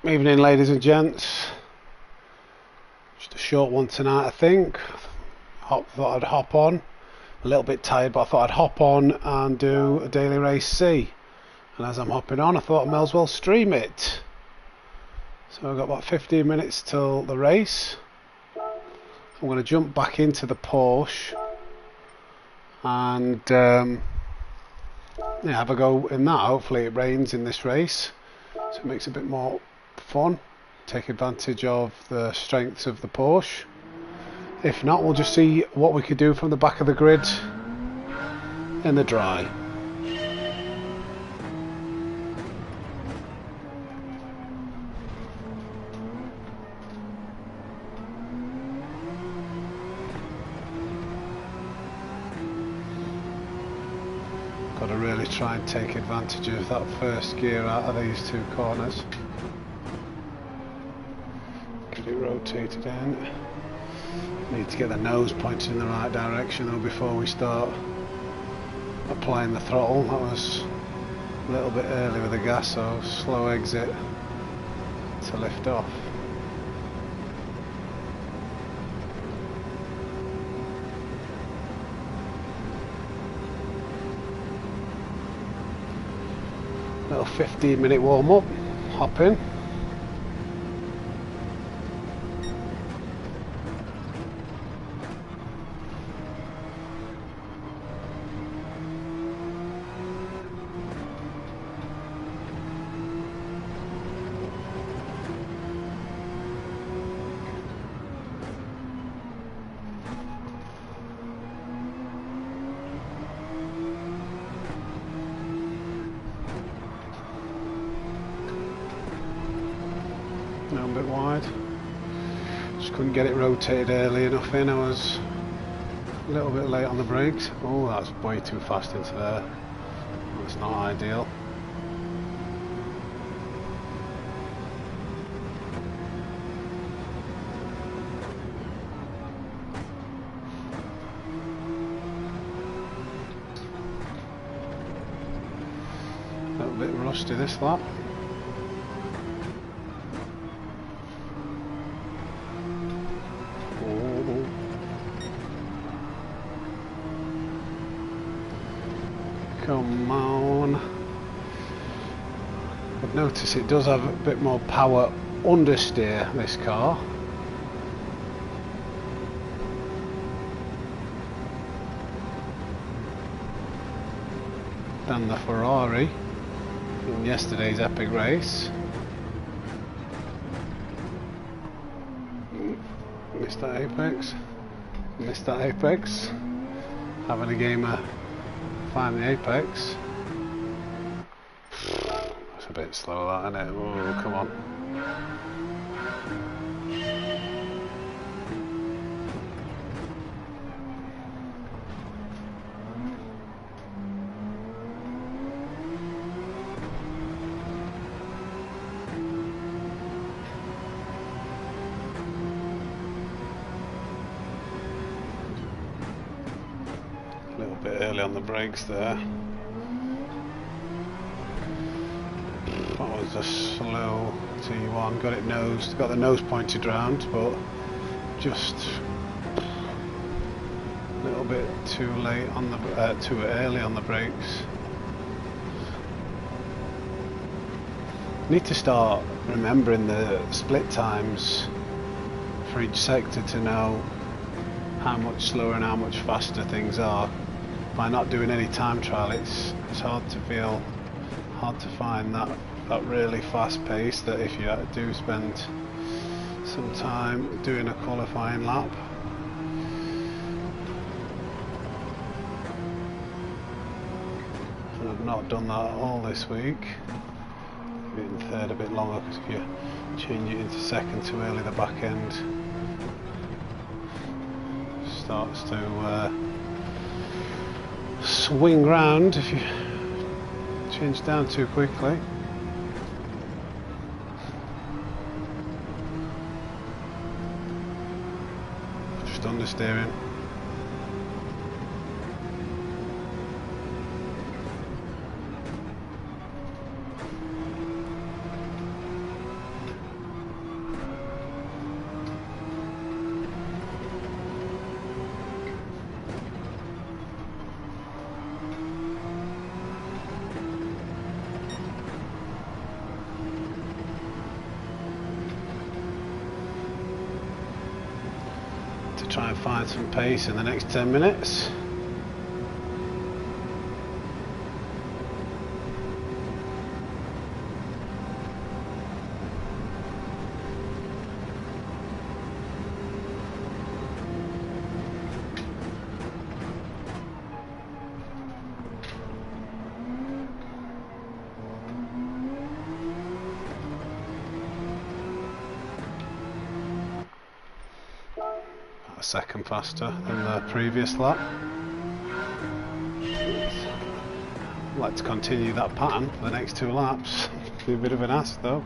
Evening, ladies and gents. Just a short one tonight, I think. Thought I'd hop on. A little bit tired, but I thought I'd hop on and do a daily race C. And as I'm hopping on, I thought I may as well stream it. So I've got about 15 minutes till the race. I'm going to jump back into the Porsche and have a go in that. Hopefully it rains in this race, so it makes it a bit more fun. Take advantage of the strengths of the Porsche. If not, we'll just see what we could do from the back of the grid in the dry. Got to really try and take advantage of that first gear out of these two corners. Get it rotated in. Need to get the nose pointed in the right direction though before we start applying the throttle. That was a little bit early with the gas, so slow exit to lift off. Little 15-minute warm up, hop in. A bit wide. Just couldn't get it rotated early enough in. I was a little bit late on the brakes. Oh, that's way too fast into there. That's not ideal. A little bit rusty this lap. Come on. I've noticed it does have a bit more power understeer, this car. Than the Ferrari in yesterday's epic race. Missed that apex. Missed that apex. Having a game of find the apex. That's a bit slow, that, isn't it? Oh, come on. A little bit early on the brakes there. That was a slow T1. Got the nose pointed round, but just a little bit too late on the too early on the brakes. Need to start remembering the split times for each sector to know how much slower and how much faster things are. By not doing any time trial, it's hard to find that really fast pace that if you do spend some time doing a qualifying lap. And I've not done that all this week. In third a bit longer, because if you change it into second too early, the back end starts to swing round if you change down too quickly. Just understeering. try and find some pace in the next 10 minutes. A second faster than the previous lap. I'd like to continue that pattern for the next 2 laps. Be a bit of an ass though.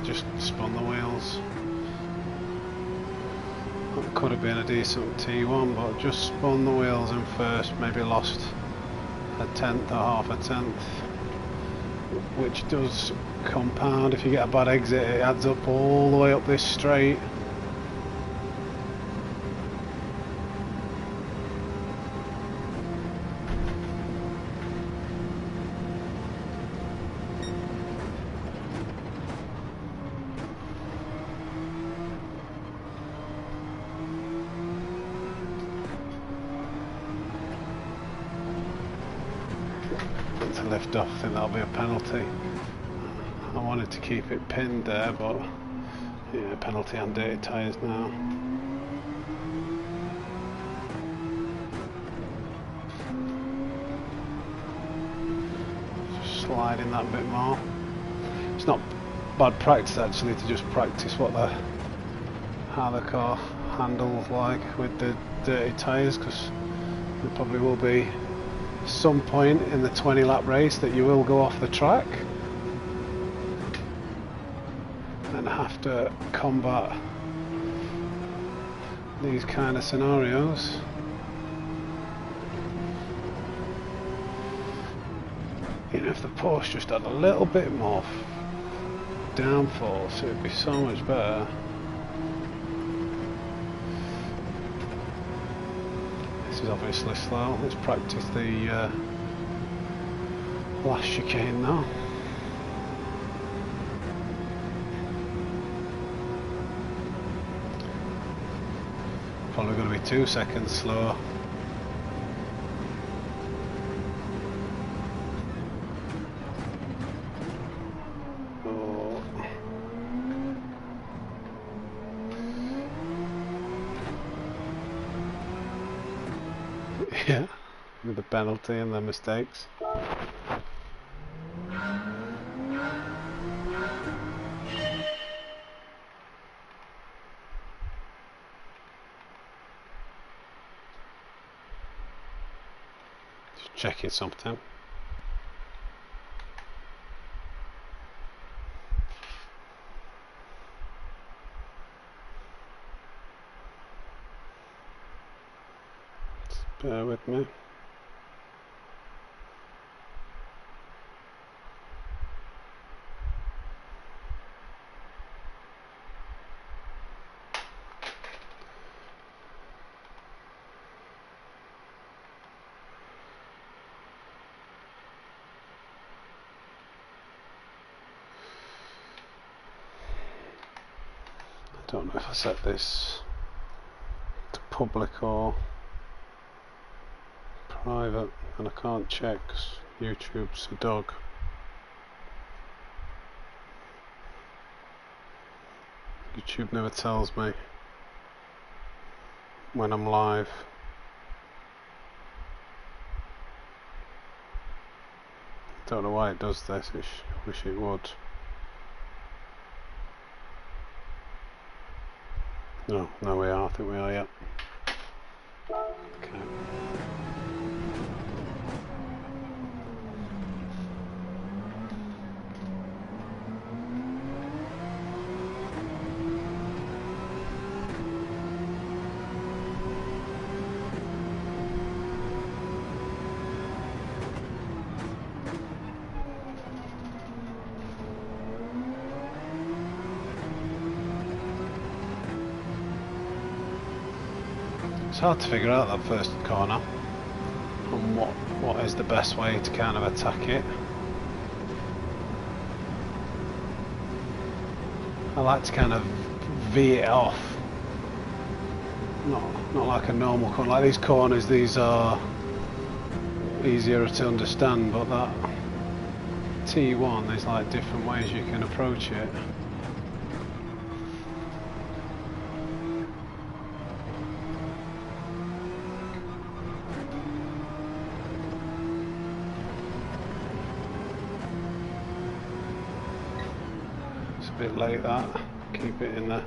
Just spun the wheels. That could have been a decent T1, but just spun the wheels in first, maybe lost a tenth or half a tenth, which does compound. If you get a bad exit, it adds up all the way up this straight. To lift off, I think that'll be a penalty. I wanted to keep it pinned there, but yeah, penalty on dirty tyres now. Just sliding that bit more. It's not bad practice actually to just practice how the car handles like with the dirty tyres, because there probably will be some point in the 20 lap race that you will go off the track and have to combat these kind of scenarios. You know, if the Porsche just had a little bit more downforce, it would be so much better. This is obviously slow. Let's practice the last chicane now. Probably going to be 2 seconds slower. Oh. Yeah, with the penalty and the mistakes. Just checking something. Just bear with me. I don't know if I set this to public or private, and I can't check because YouTube's a dog. YouTube never tells me when I'm live. Don't know why it does this. I wish it would. No, we are. I think we are, yeah. Okay. It's hard to figure out that first corner and what is the best way to kind of attack it. I like to kind of V it off. Not like a normal corner. Like these corners, these are easier to understand, but that T1, there's like different ways you can approach it. It's a bit late that. Keep it in the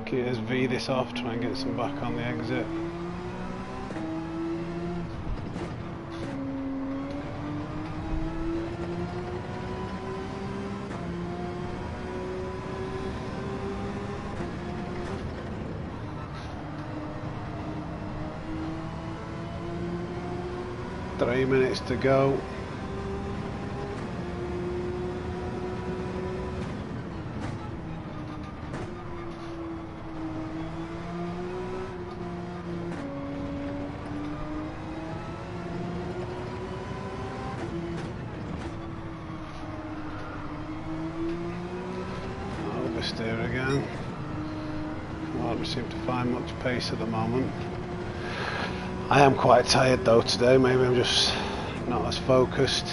gears, V this off, try and get some back on the exit. Three minutes to go. Oversteer again. I don't seem to find much pace at the moment. I am quite tired though today, maybe I'm just not as focused.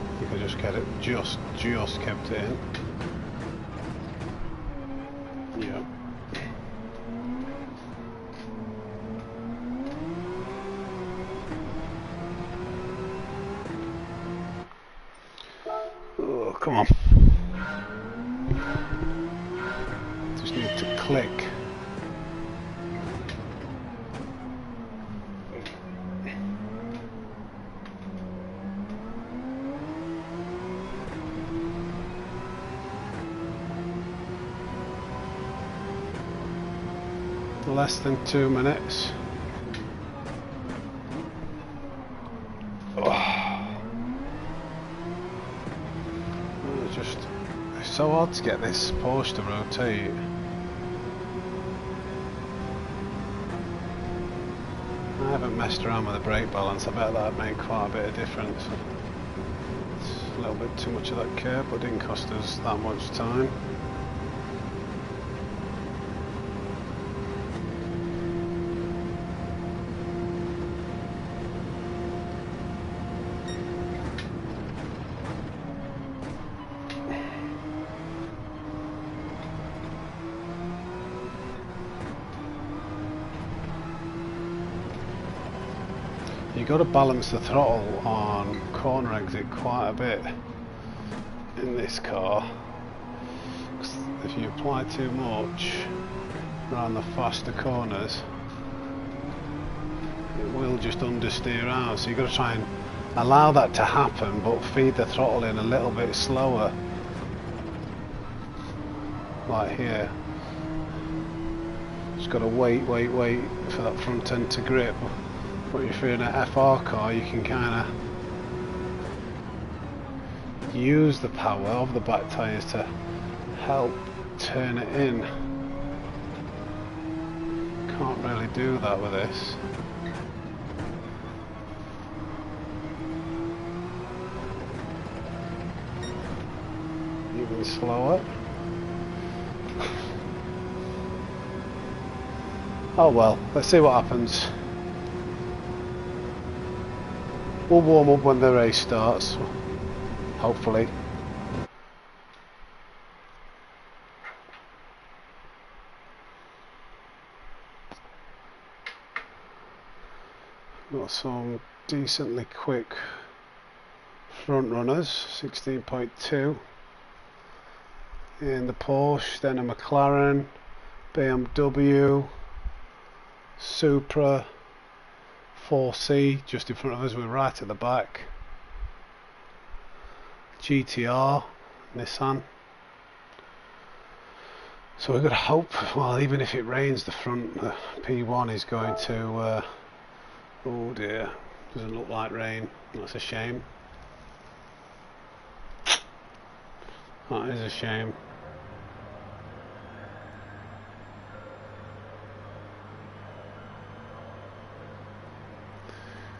I think I just get it, just kept it in. Yeah. Oh, come on. Just need to click. Less than 2 minutes. It's so hard to get this Porsche to rotate. I haven't messed around with the brake balance. I bet that would make quite a bit of difference. It's a little bit too much of that curve, but it didn't cost us that much time. You've got to balance the throttle on corner exit quite a bit in this car, 'cause if you apply too much around the faster corners it will just understeer out, so you've got to try and allow that to happen but feed the throttle in a little bit slower, like here. Just got to wait for that front end to grip. But if you're in an FR car, you can kind of use the power of the back tyres to help turn it in. Can't really do that with this. Even slower. Oh well, let's see what happens. We'll warm up when the race starts, hopefully. Got some decently quick front runners, 16.2 in the Porsche, then a McLaren, BMW, Supra, 4C just in front of us, we're right at the back, GTR, Nissan. So we've got to hope, well, even if it rains, the front P1 is going to, oh dear, Doesn't look like rain. That's a shame. That is a shame.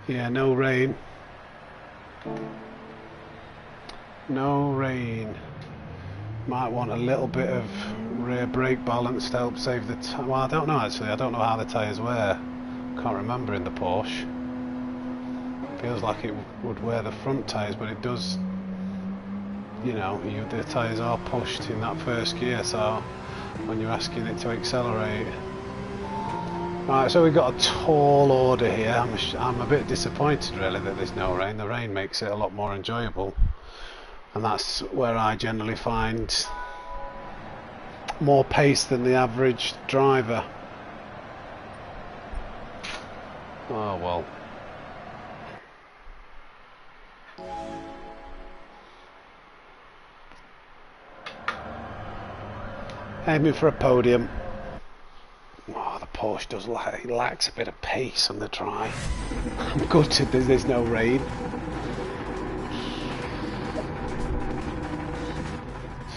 Yeah, no rain. No rain. Might want a little bit of rear brake balance to help save the tyre. Well, I don't know actually. I don't know how the tyres wear. Can't remember in the Porsche. Feels like it would wear the front tyres, but it does. You know, the tyres are pushed in that first gear, so when you're asking it to accelerate. Right, so we've got a tall order here. I'm a bit disappointed really that there's no rain. The rain makes it a lot more enjoyable, and that's where I generally find more pace than the average driver. Oh well. Aiming for a podium. Oh, the Porsche does lacks a bit of pace on the dry. I'm gutted that there's no rain.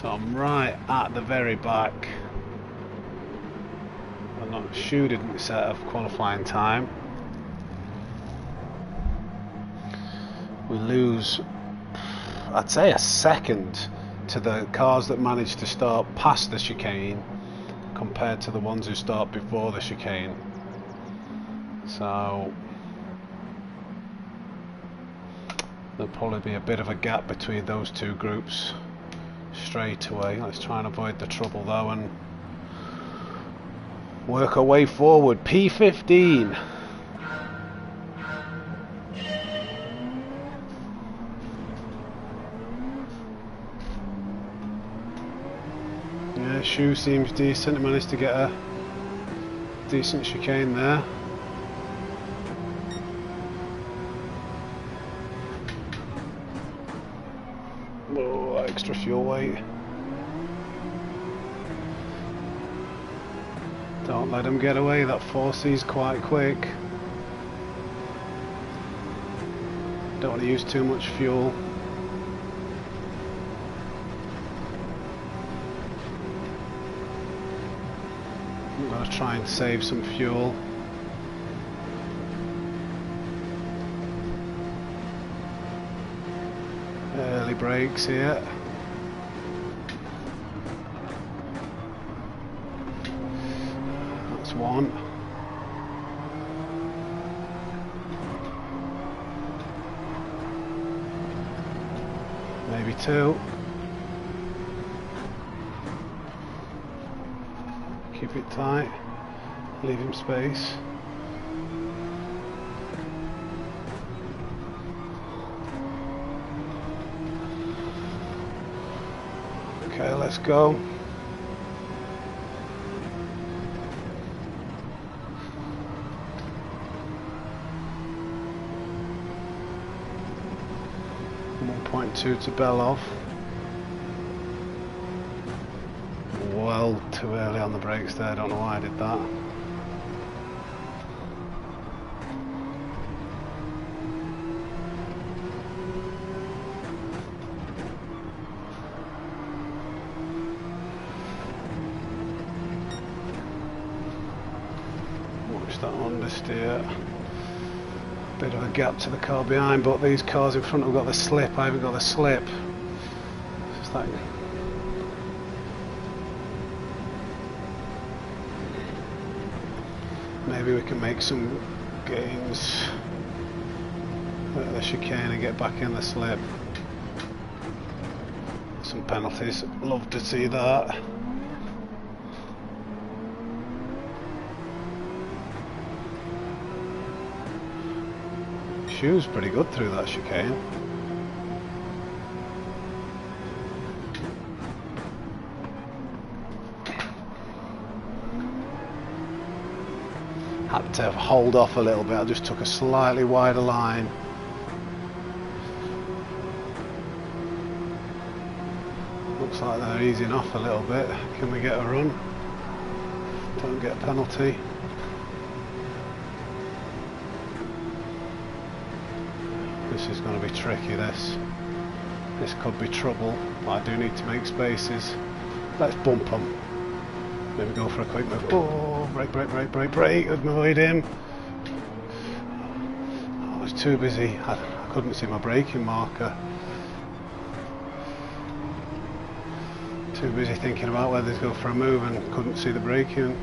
So I'm right at the very back. I'm not sure didn't set of qualifying time. We lose, I'd say, a second to the cars that managed to start past the chicane compared to the ones who start before the chicane. So there'll probably be a bit of a gap between those two groups straight away. Let's try and avoid the trouble though and work our way forward. P15. Yeah, shoe seems decent. Managed to get a decent chicane there. Oh, extra fuel weight. Don't let them get away. That 4C's quite quick. Don't want to use too much fuel. I'm going to try and save some fuel. Early brakes here. That's one. Maybe two. Keep it tight. Leave him space. Okay, let's go. .2 to Belov. Well, too early on the brakes there. Don't know why I did that. Watch that understeer. Bit of a gap to the car behind, but these cars in front have got the slip. I haven't got the slip. Just like maybe we can make some gains at the chicane and get back in the slip. Some penalties. Love to see that. Shoe's pretty good through that chicane. Had to hold off a little bit. I just took a slightly wider line. Looks like they're easing off a little bit. Can we get a run? Don't get a penalty. This is going to be tricky, this. This could be trouble, but I do need to make spaces. Let's bump him. Maybe go for a quick move. Oh, brake, brake, brake, brake, brake. Avoid him. I was too busy. I couldn't see my braking marker. Too busy thinking about whether to go for a move and couldn't see the braking.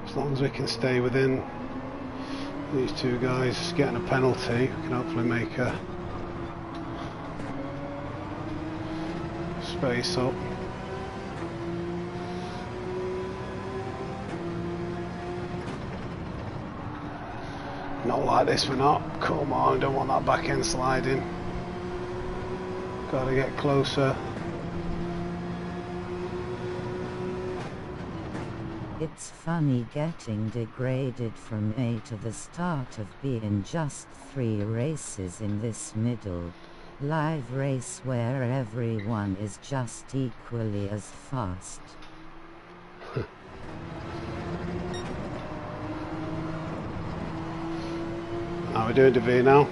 As long as we can stay within these two guys getting a penalty, we can hopefully make a space up. Not like this, we're not. Come on, don't want that back end sliding. Gotta get closer. It's funny getting degraded from A to the start of B in just 3 races in this middle live race where everyone is just equally as fast. How are we doing to V now?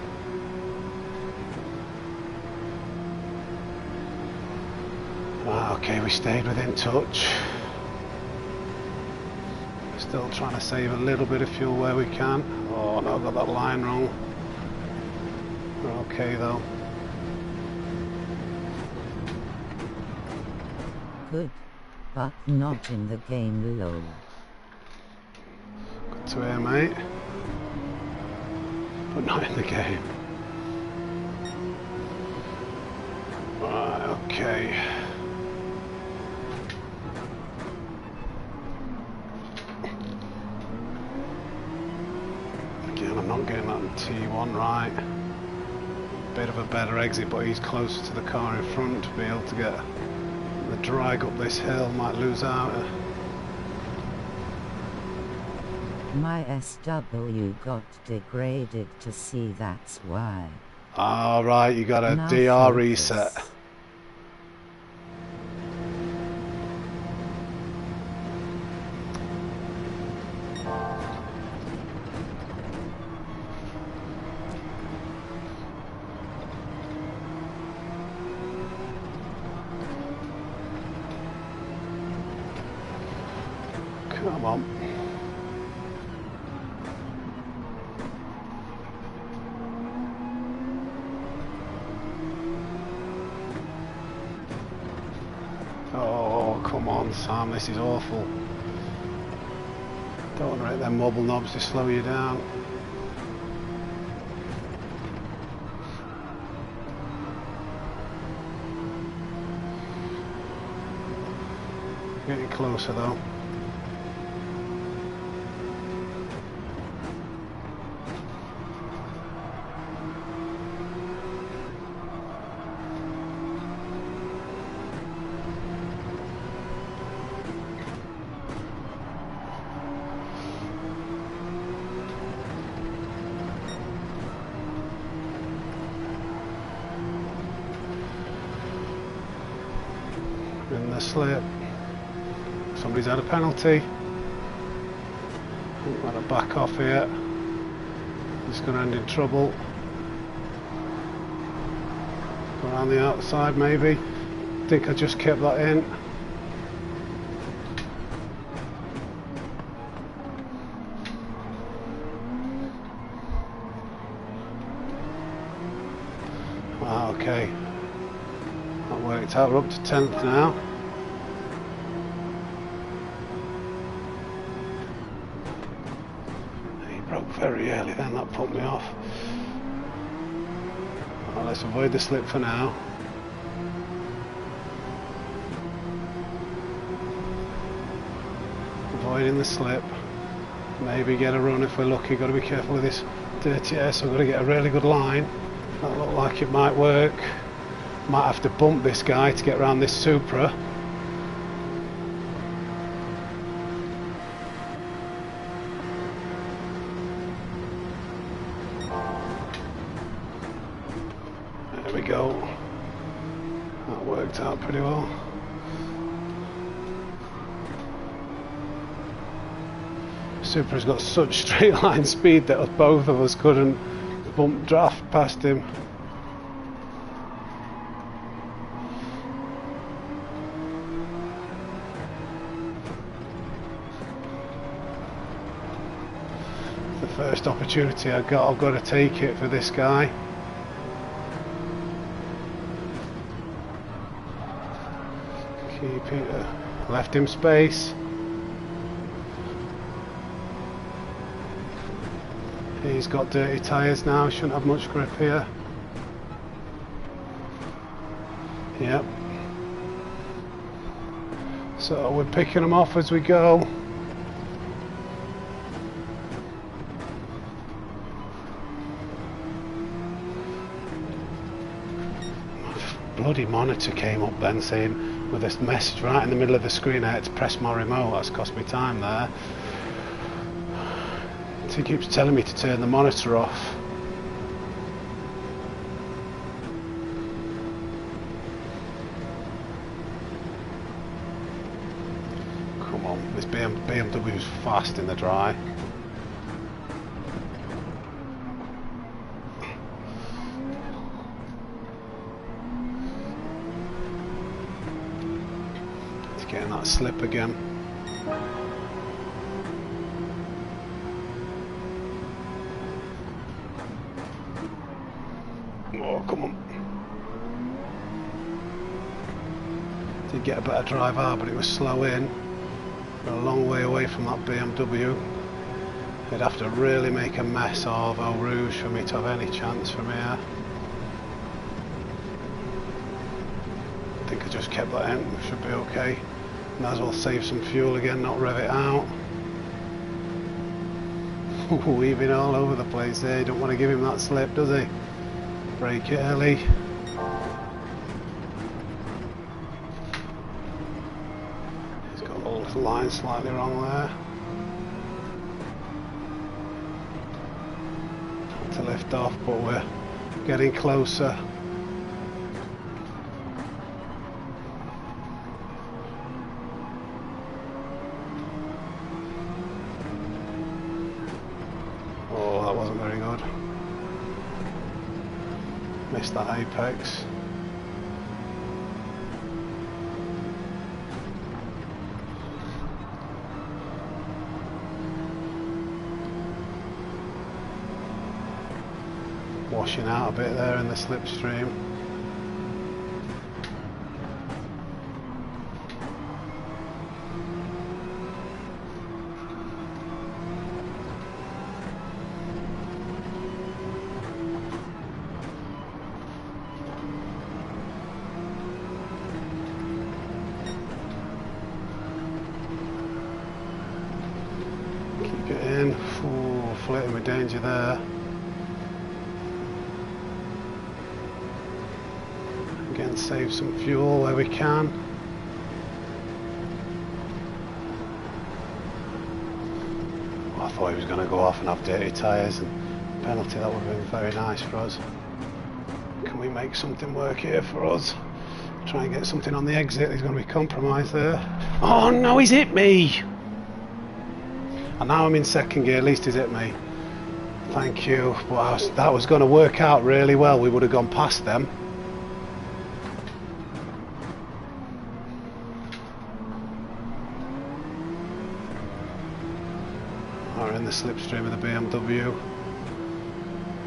Okay, we stayed within touch. Still trying to save a little bit of fuel where we can. Oh no, I got that line wrong. We're okay though. Good, but not in the game low. Good to hear, mate. But not in the game. Right, okay. Again, I'm not getting that T1 right. Bit of a better exit, but he's closer to the car in front to be able to get the drag up this hill. Might lose out. My SW got degraded to C, that's why. Ah, right, you got a Now DR focus. reset. Come on. Oh, come on, Sam, this is awful. Don't want to hit them wobble knobs to slow you down. Getting closer though. In the slip. Somebody's had a penalty. I'm going to back off here. It's going to end in trouble. Go around the outside maybe. I think I just kept that in. Ah, okay. That worked out. We're up to 10th now. He broke very early then, that put me off. Well, let's avoid the slip for now. Avoiding the slip. Maybe get a run if we're lucky. Got to be careful with this dirty air, so I've got to get a really good line. That looked like it might work. Might have to bump this guy to get around this Supra. There we go. That worked out pretty well. Supra's got such straight line speed that both of us couldn't bump draft past him. The first opportunity I've got to take it for this guy. Keep it, left him space. He's got dirty tyres now, shouldn't have much grip here. Yep. So we're picking them off as we go. Bloody monitor came up then saying, with this message right in the middle of the screen, I had to press my remote. That's cost me time there. He keeps telling me to turn the monitor off. Come on, this BMW is fast in the dry. It's getting that slip again. Oh, come on. Did get a better drive out, but it was slow in. We're a long way away from that BMW. They'd have to really make a mess of Eau Rouge for me to have any chance from here. I think I just kept that in, should be okay. Might as well save some fuel again, not rev it out. Weaving all over the place there, don't want to give him that slip, does he? Brake it early. He's got the little line slightly wrong there. Had to lift off, but we're getting closer. Oh, that wasn't very good. Missed that apex. Washing out a bit there in the slipstream. Keep it in. Ooh, flirting with danger there. Again, save some fuel where we can. Well, I thought he was going to go off and have dirty tyres, and penalty, that would have been very nice for us. Can we make something work here for us? Try and get something on the exit. He's going to be compromised there. Oh no, he's hit me! And now I'm in second gear, at least he's hit me. Thank you. Wow, that was going to work out really well. We would have gone past them. We're in the slipstream of the BMW.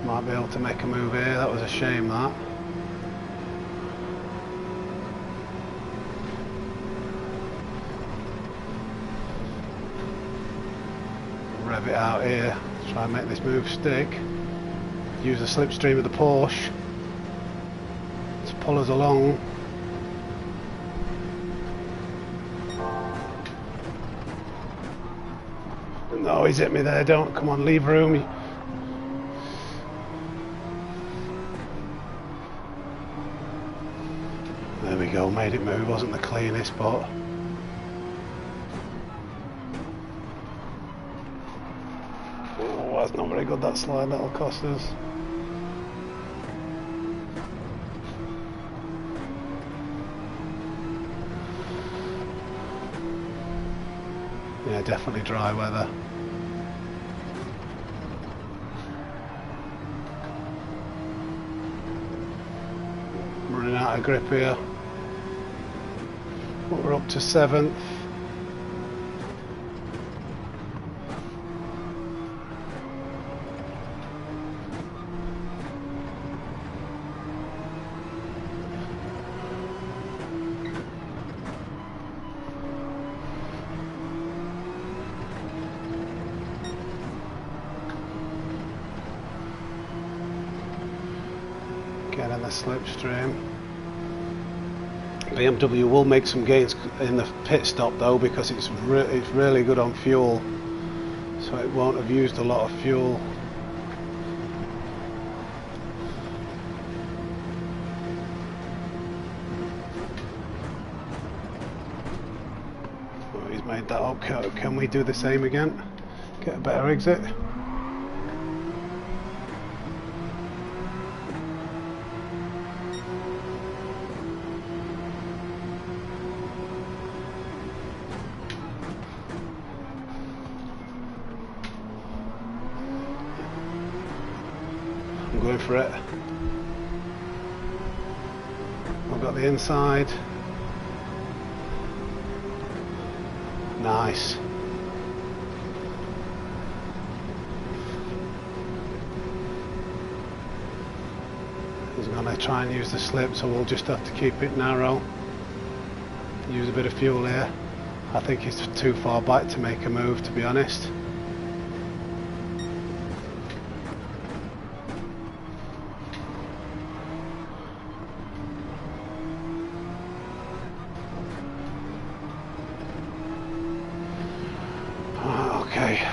Might be able to make a move here. That was a shame, that. Rev it out here. Try and make this move stick. Use the slipstream of the Porsche to pull us along. No, he's hit me there. Don't, come on, leave room. There we go, made it move. Wasn't the cleanest, but oh, that's not very good, that slide. That'll cost us. Yeah, definitely dry weather. out of grip here. But we're up to 7th. Getting the slipstream. BMW will make some gains in the pit stop though, because it's really good on fuel, so it won't have used a lot of fuel. Oh, he's made that up. Can we do the same again? Get a better exit? I'm going for it. I've got the inside. Nice. He's going to try and use the slip, so we'll just have to keep it narrow. Use a bit of fuel here. I think it's too far back to make a move, to be honest. Okay.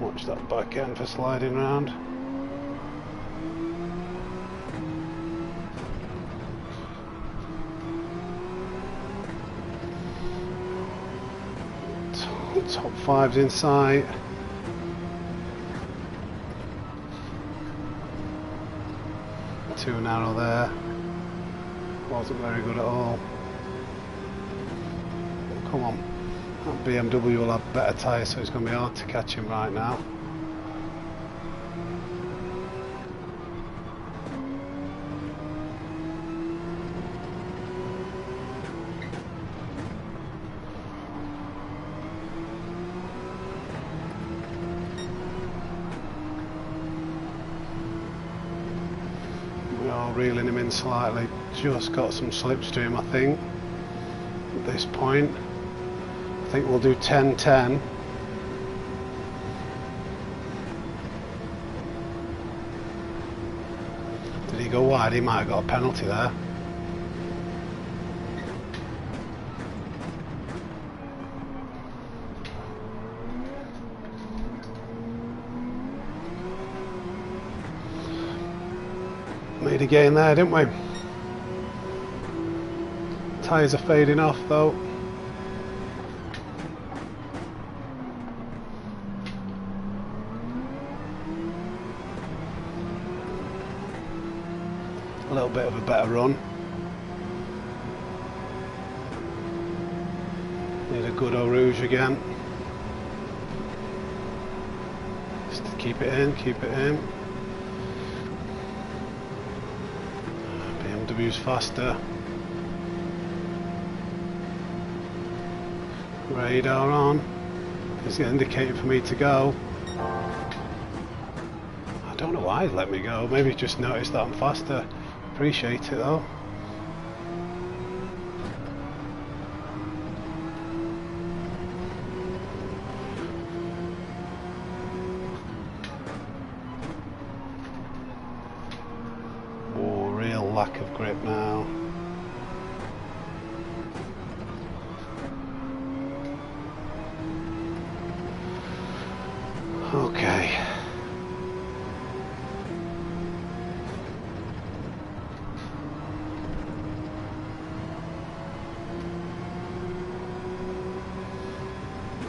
Watch that back end for sliding round. Top 5's in sight. Too narrow there. Wasn't very good at all. Come on. That BMW will have better tyres, so it's going to be hard to catch him right now. We are reeling him in slightly. Just got some slipstream, I think, at this point. I think we'll do 10-10. Did he go wide? He might have got a penalty there. Made a gain there, didn't we? Tyres are fading off though. A little bit of a better run. Need a good Eau Rouge again. Just keep it in, keep it in. BMW's faster. Radar on. It's indicating for me to go. I don't know why he let me go. Maybe he just noticed that I'm faster. Appreciate it though. Oh, real lack of grip now. Okay.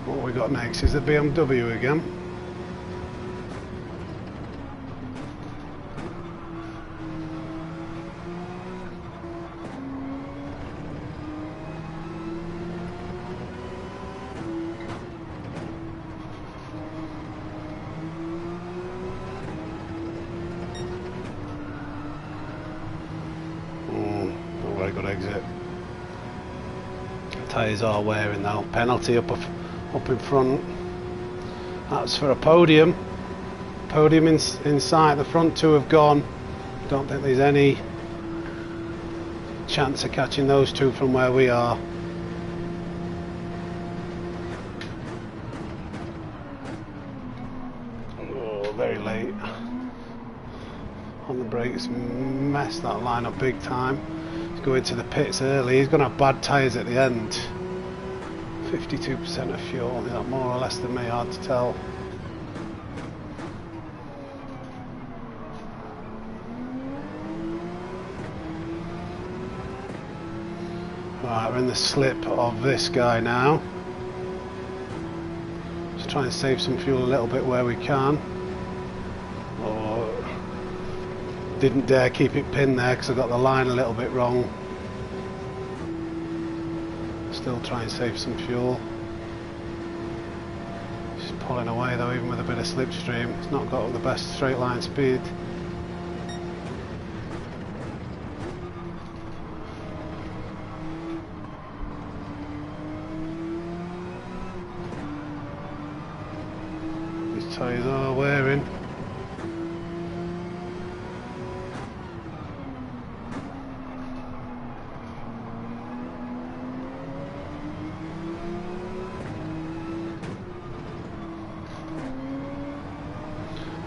What we got next is the BMW again. good exit. Tyres are wearing though. Penalty up in front. That's for a podium. Podium inside. The front two have gone. Don't think there's any chance of catching those two from where we are. Oh, very late on the brakes. Messed that line up big time. He's going to the pits early. He's going to have bad tyres at the end. 52% of fuel. Is that more or less than me? Hard to tell. Right, we're in the slip of this guy now. Just try and save some fuel a little bit where we can. Or didn't dare keep it pinned there because I got the line a little bit wrong. Still try and save some fuel. Just pulling away though, even with a bit of slipstream. It's not got the best straight line speed. These tyres are wearing.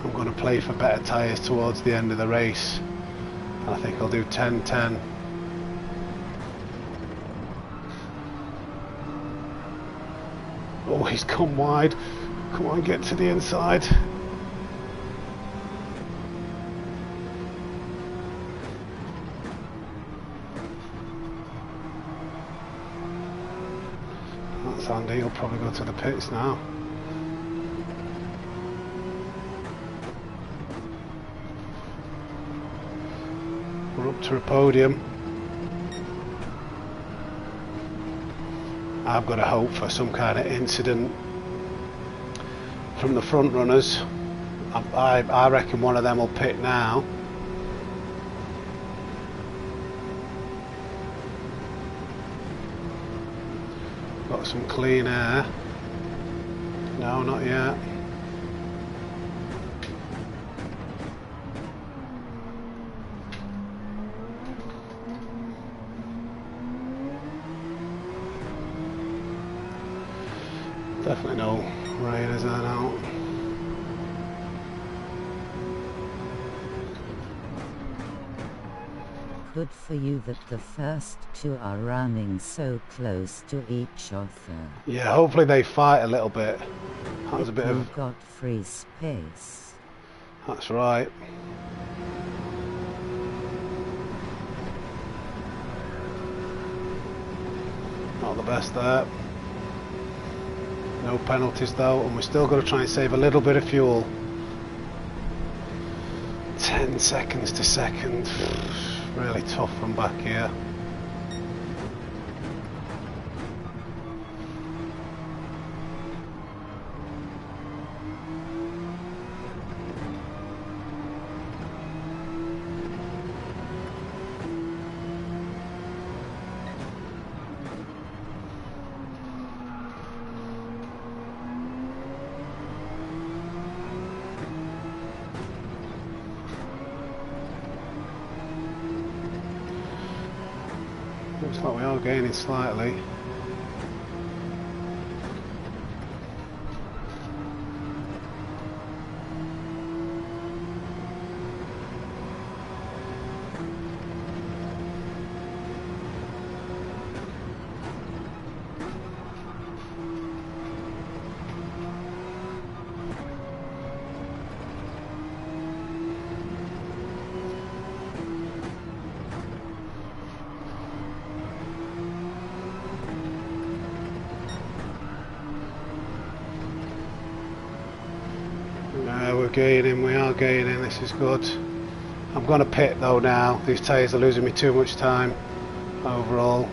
I'm going to play for better tyres towards the end of the race. And I think I'll do 10-10. Oh, he's come wide. Come on, get to the inside. That's Andy. He'll probably go to the pits now. We're up to a podium. I've got to hope for some kind of incident from the front runners. I reckon one of them will pit now. Got some clean air. No, not yet. Definitely no raiders there now. Good for you that the first two are running so close to each other. Yeah, hopefully they fight a little bit. That was a bit You've got free space. That's right. Not the best there. No penalties though, and we're still going to try and save a little bit of fuel. 10 seconds to second. Really tough from back here. Looks like we are gaining slightly. We're gaining, we are gaining, this is good. I'm going to pit though now, these tyres are losing me too much time overall.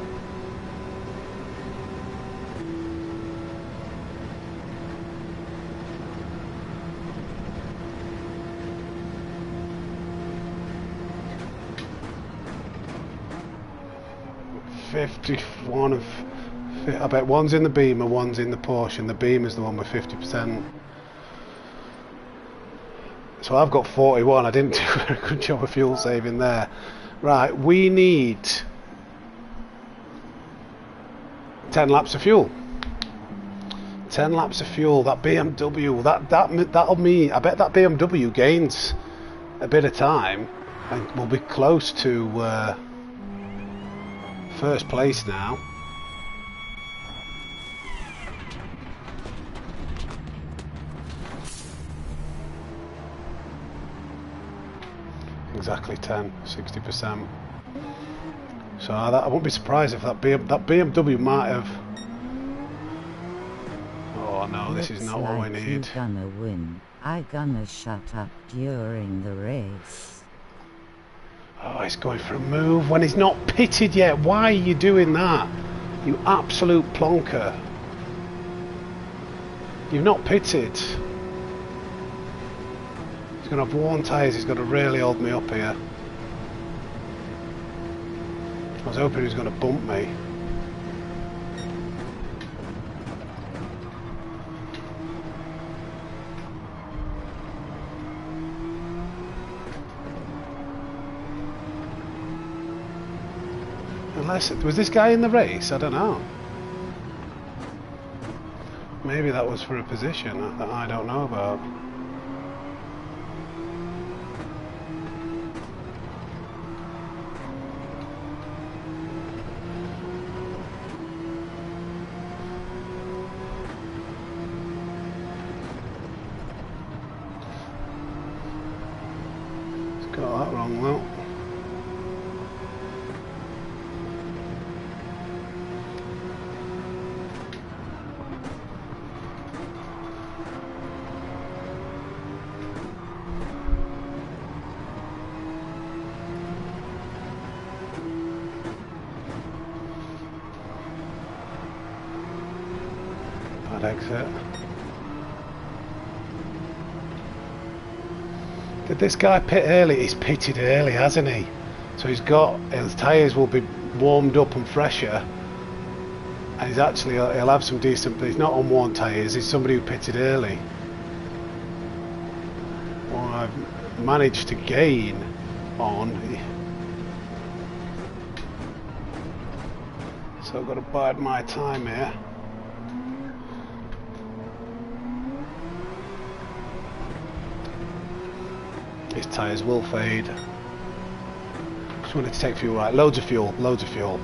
51 of... I bet one's in the Beamer, one's in the Porsche, and the Beamer's the one with 50%. So I've got 41. I didn't do a very good job of fuel saving there. Right, we need 10 laps of fuel. 10 laps of fuel. That BMW, that'll mean, I bet that BMW gains a bit of time and we'll be close to first place now. Exactly 60%. So I wouldn't be surprised if that BMW might have... Oh no, this is not what we need. You gonna win. I gonna shut up during the race. Oh, he's going for a move when he's not pitted yet. Why are you doing that? You absolute plonker. You've not pitted. He's going to have worn tyres. He's got to really hold me up here. I was hoping he was going to bump me. Unless, was this guy in the race? I don't know. Maybe that was for a position that I don't know about. It's got that wrong though. Exit. Did this guy pit early? He's pitted early, hasn't he? So he's got, his tyres will be warmed up and fresher, and he's actually, he'll have some decent, but he's not on worn tyres. He's somebody who pitted early. Well, I've managed to gain on, so I've got to bide my time here. His tyres will fade. Just wanted to take fuel, right? Loads of fuel, loads of fuel.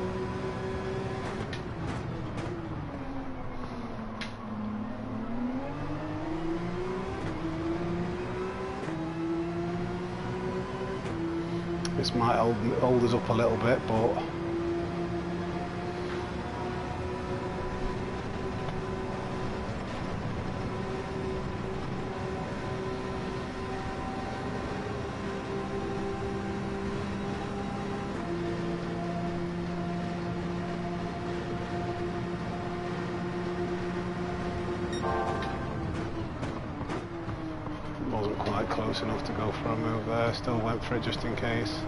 This might hold us up a little bit, but wasn't quite close enough to go for a move there. Still went for it just in case.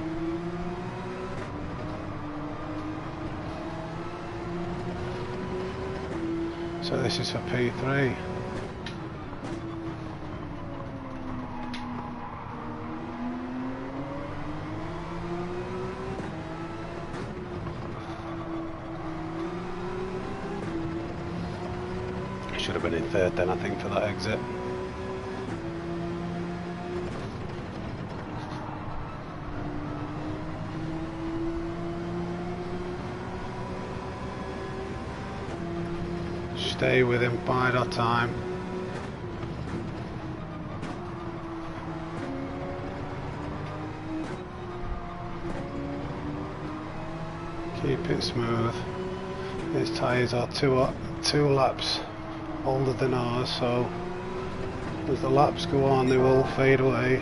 So this is for P3. Should have been in third then, I think, for that exit. Stay with him, bide our time. Keep it smooth. His tyres are two laps older than ours, so as the laps go on they will fade away.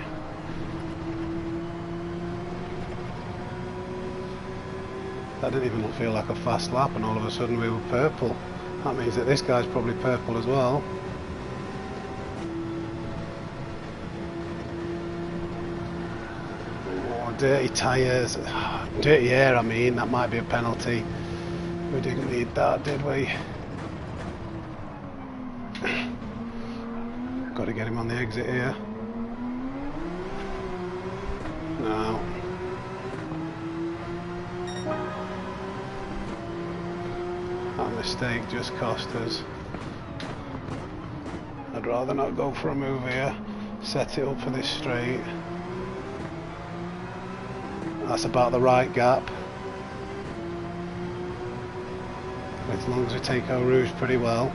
That didn't even feel like a fast lap, and all of a sudden we were purple. That means that this guy's probably purple as well. Oh, dirty tyres, dirty air I mean, that might be a penalty. We didn't need that, did we? Got to get him on the exit here. No. That mistake just cost us. I'd rather not go for a move here. Set it up for this straight. That's about the right gap. As long as we take our rouge pretty well.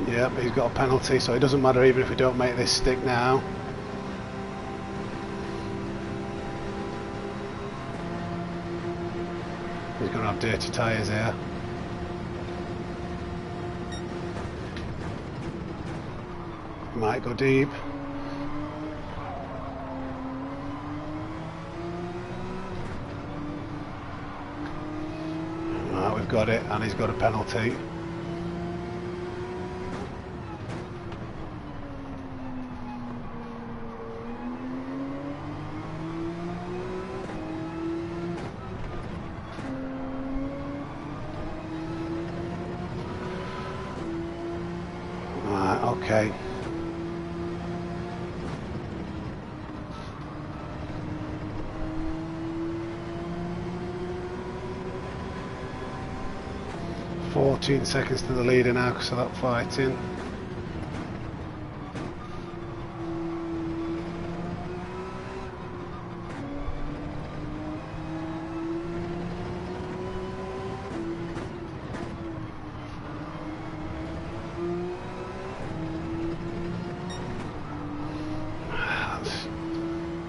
Yep, he's got a penalty, so it doesn't matter even if we don't make this stick now. He's going to have dirty tyres here. Might go deep. Right, we've got it, and he's got a penalty. Right, okay. "14 seconds to the leader now because of that fighting."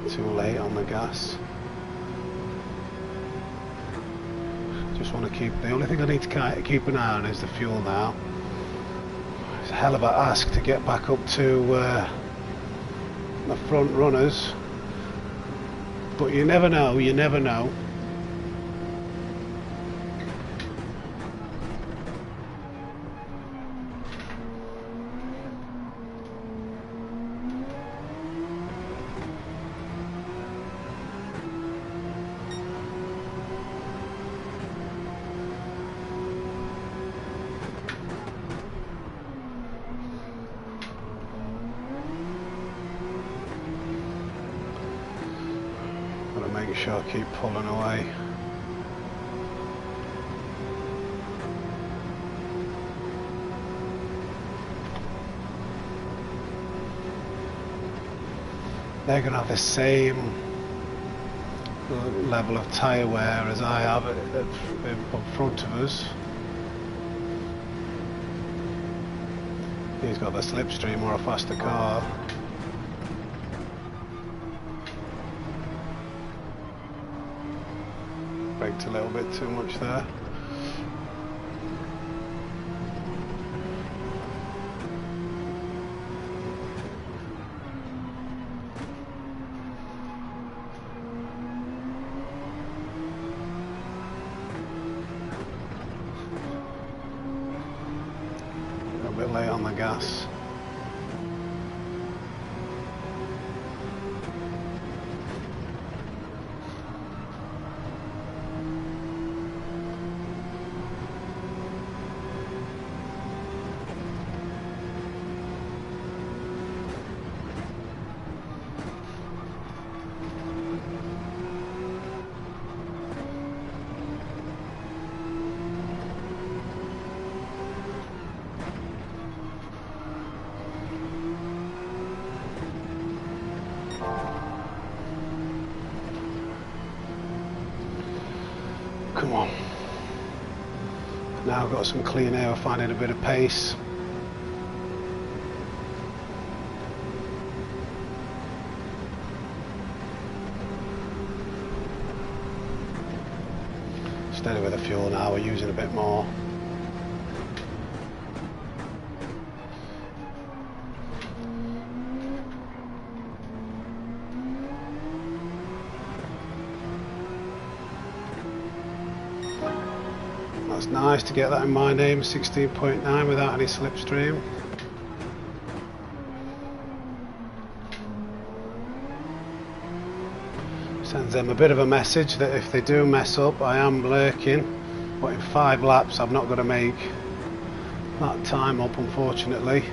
That's too late on the gas. Just want to keep, the only thing I need to keep an eye on is the fuel now. It's a hell of a ask to get back up to the front runners, but you never know, you never know. Making sure I keep pulling away. They're going to have the same level of tyre wear as I have up front of us. He's got the slipstream or a faster car. Braked a little bit too much there. A bit late on the gas. Come on. Now I've got some clean air, finding a bit of pace. Steady with the fuel now, we're using a bit more. That's nice to get that in my name, 16.9 without any slipstream. Sends them a bit of a message that if they do mess up, I am lurking, but in 5 laps I'm not going to make that time up, unfortunately.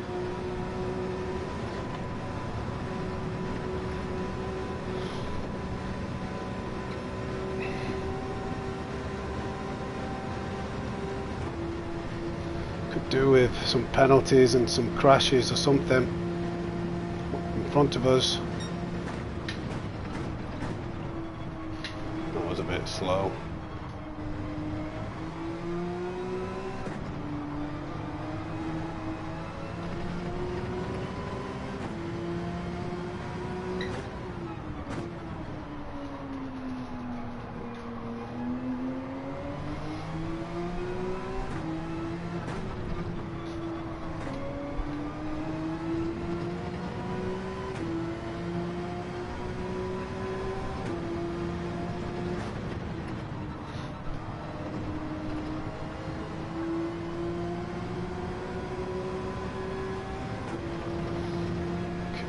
Could do with some penalties and some crashes or something in front of us. That was a bit slow.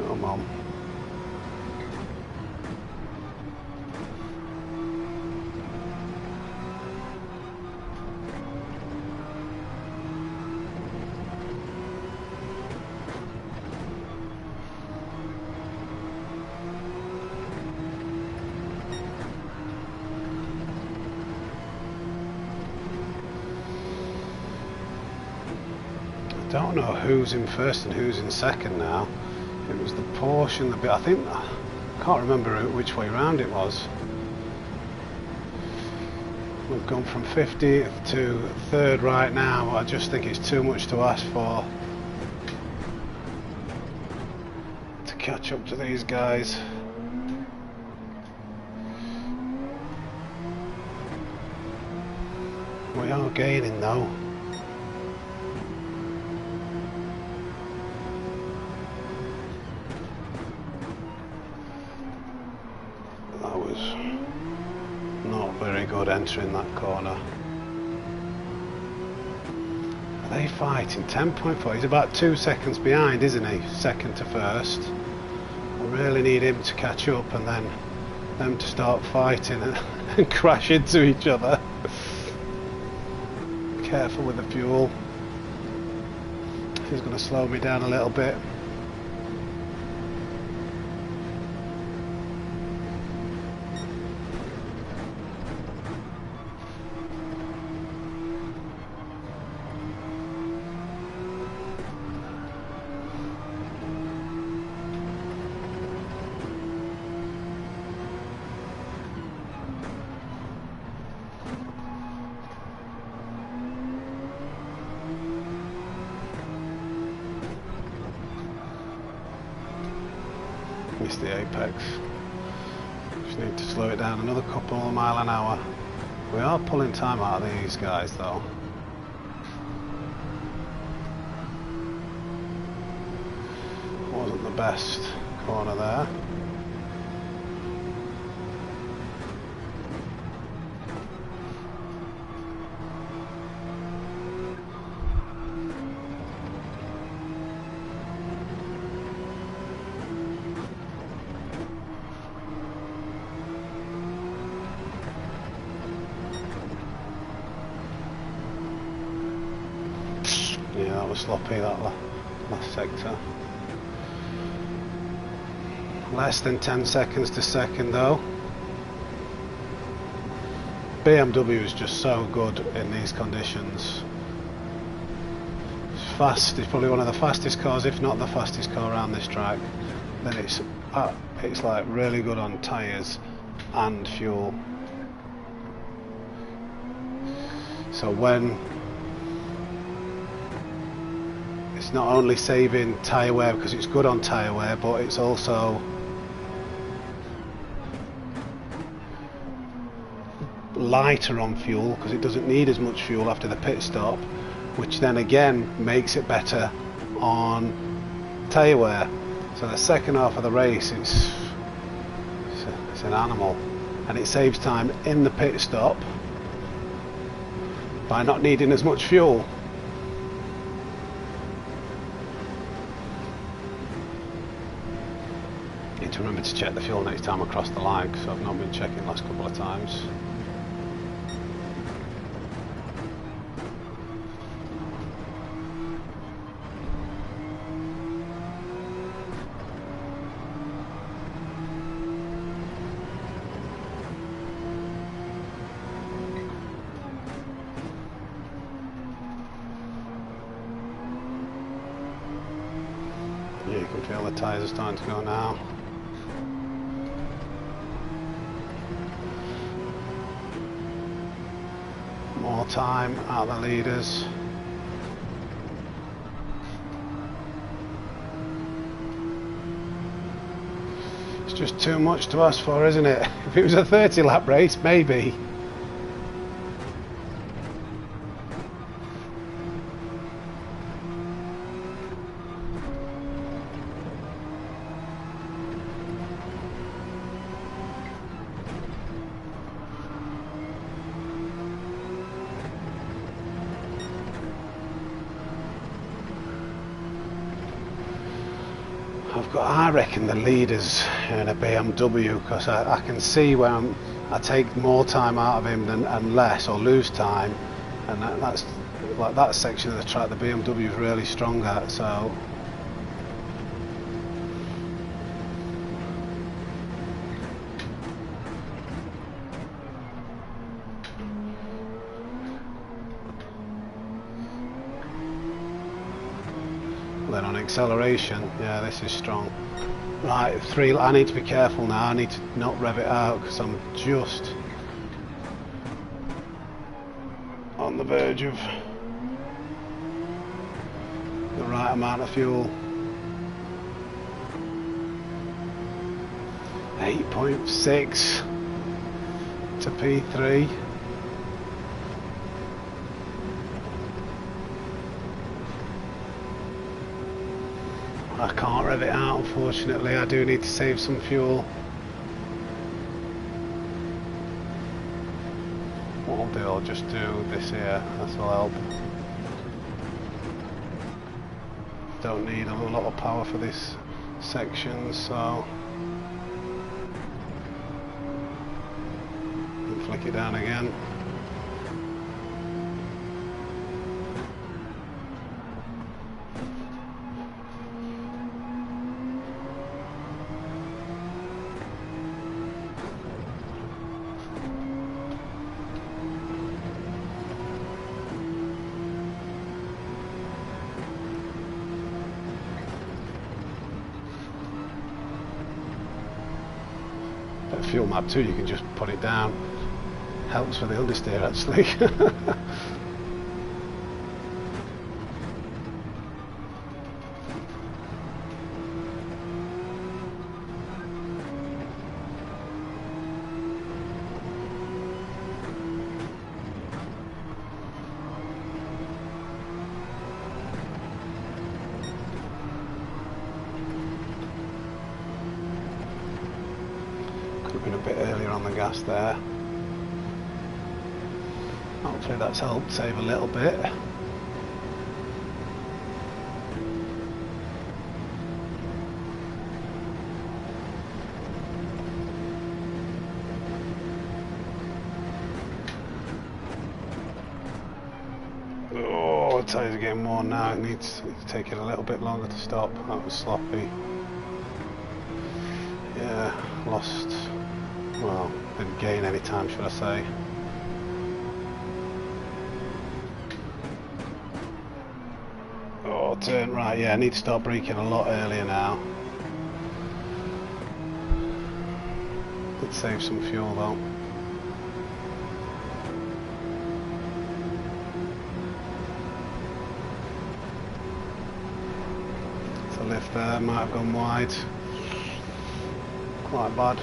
Come on. I don't know who's in first and who's in second now. It was the Porsche and the... I can't remember which way round it was. We've gone from 50th to 3rd right now. I just think it's too much to ask for to catch up to these guys. We are gaining though. That was not very good entering that corner. Are they fighting? 10.4. He's about 2 seconds behind, isn't he? Second to first. I really need him to catch up and then them to start fighting and crash into each other. Careful with the fuel. He's going to slow me down a little bit. Missed the apex. Just need to slow it down another couple of mile an hour. We are pulling time out of these guys though. Wasn't the best corner there. Yeah, that was sloppy, that last sector. Less than 10 seconds to second though. BMW is just so good in these conditions. It's fast, it's probably one of the fastest cars, if not the fastest car around this track. Then it's like really good on tyres and fuel. So when it's not only saving tyre wear because it's good on tyre wear, but it's also lighter on fuel because it doesn't need as much fuel after the pit stop, which then again makes it better on tyre wear. So the second half of the race it's an animal, and it saves time in the pit stop by not needing as much fuel. Need to remember to check the fuel next time I cross the line, because I've not been checking the last couple of times. Yeah, you can feel the tyres are starting to go now. More time out the leaders. It's just too much to ask for, isn't it? If it was a 30 lap race, maybe. I reckon the leader's in a BMW, because I can see where I take more time out of him and less, or lose time, and that's like that section of the track the BMW is really strong at. So then on acceleration, yeah, this is strong. Right, I need to be careful now. I need to not rev it out, because I'm just on the verge of the right amount of fuel. 8.6 to P3. I can't rev it out, unfortunately. I do need to save some fuel. What I'll do, I'll just do this here. This will help. Don't need a lot of power for this section, so flick it down again. Fuel map too, you can just put it down. Helps for the understeer actually. Been a bit earlier on the gas there. Hopefully that's helped save a little bit. Oh, the tyres are getting worn now. It needs to take it a little bit longer to stop. That was sloppy. Yeah, lost. Well, didn't gain any time, should I say. Oh, turn right, yeah, I need to start braking a lot earlier now. Did save some fuel though. The lift there might have gone wide. Quite bad.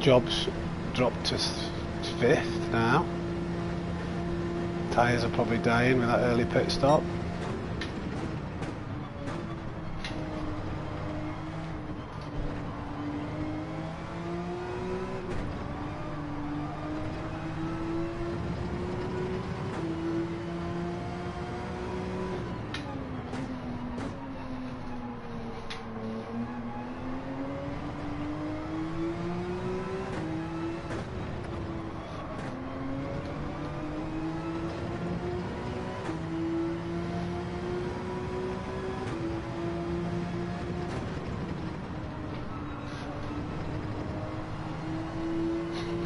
Jobs dropped to 5th now. Tyres are probably dying with that early pit stop.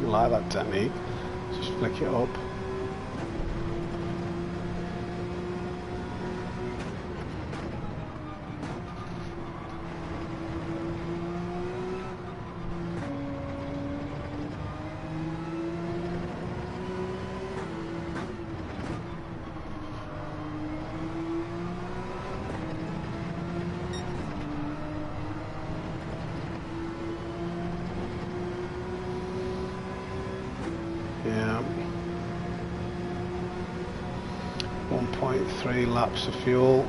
like that technique. Just flick it up. Yeah. 1.3 laps of fuel.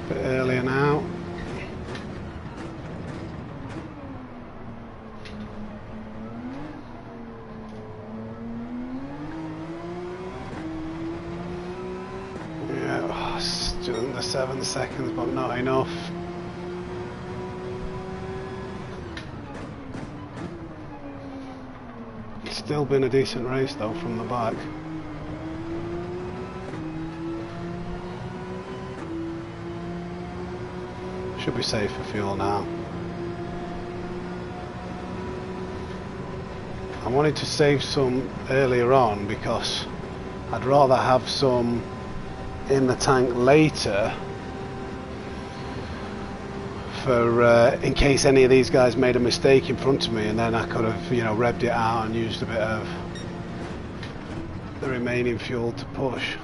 Bit earlier now. Yeah, just under 7 seconds, but not enough. It's still been a decent race though from the back. Should be safe for fuel now. I wanted to save some earlier on because I'd rather have some in the tank later for in case any of these guys made a mistake in front of me, and then I could have, you know, revved it out and used a bit of the remaining fuel to push.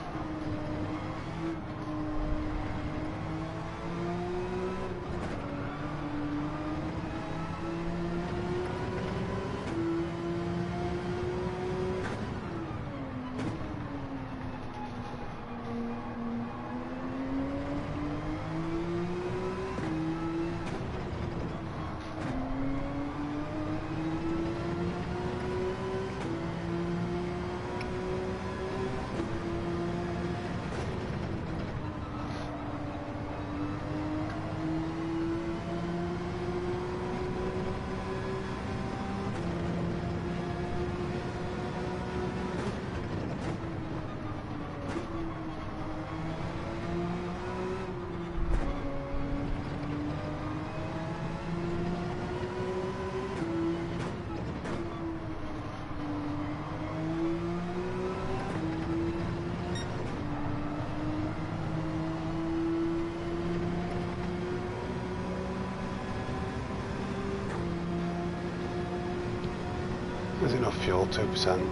There's enough fuel, 2%.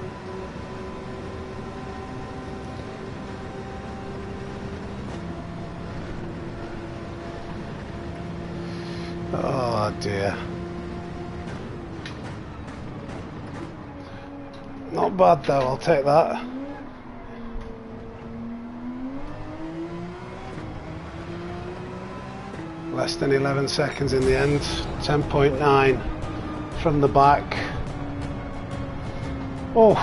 Oh dear. Not bad though, I'll take that. Less than 11 seconds in the end, 10.9 from the back. Oh,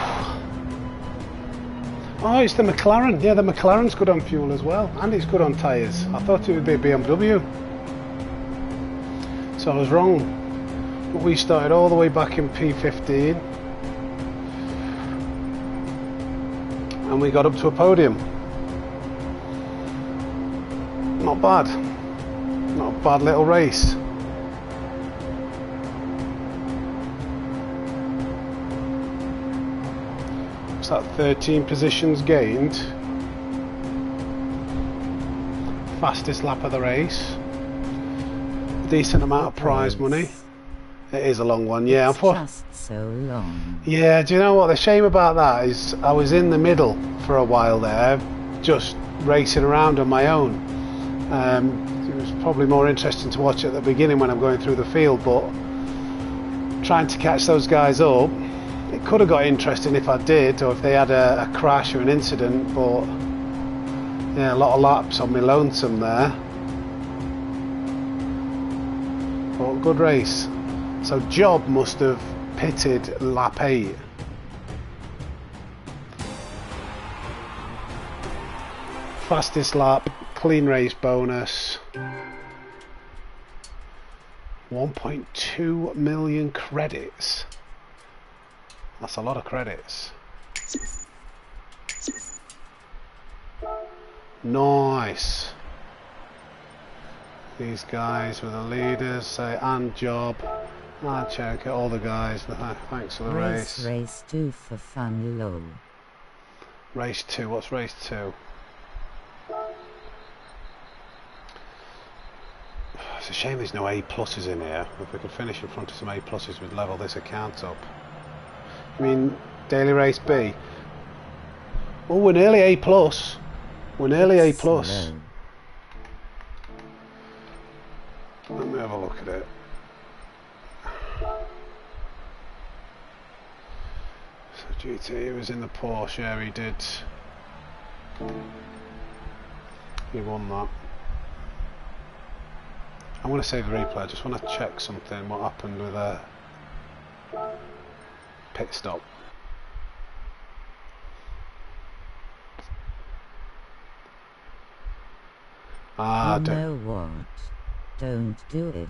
it's the McLaren. Yeah, the McLaren's good on fuel as well, and it's good on tyres. I thought it would be a BMW, so I was wrong. But we started all the way back in P15, and we got up to a podium. Not bad. Not a bad little race. What's that, 13 positions gained. Fastest lap of the race. Decent amount of prize money. It is a long one, yeah. It's just so long. Yeah, do you know what the shame about that is? I was in the middle for a while there, just racing around on my own. It was probably more interesting to watch at the beginning when I'm going through the field, but trying to catch those guys up, it could have got interesting if I did, or if they had a crash or an incident, but yeah, a lot of laps on my lonesome there. But good race. So Job must have pitted lap 8. Fastest lap, clean race bonus. 1.2 million credits. That's a lot of credits. Nice. These guys were the leaders, say, and Job. Ah, check it, all the guys. Thanks for the race. Race 2 for fun, lol. Race 2, what's race 2? It's a shame there's no A pluses in here. If we could finish in front of some A pluses, we'd level this account up. I mean, daily race B. Oh, we're nearly A plus. We're nearly A plus. Let me have a look at it. So GT was in the Porsche, yeah, he did. He won that. I'm going to save the replay. I just want to check something. What happened with a pit stop? You know what? Don't do it.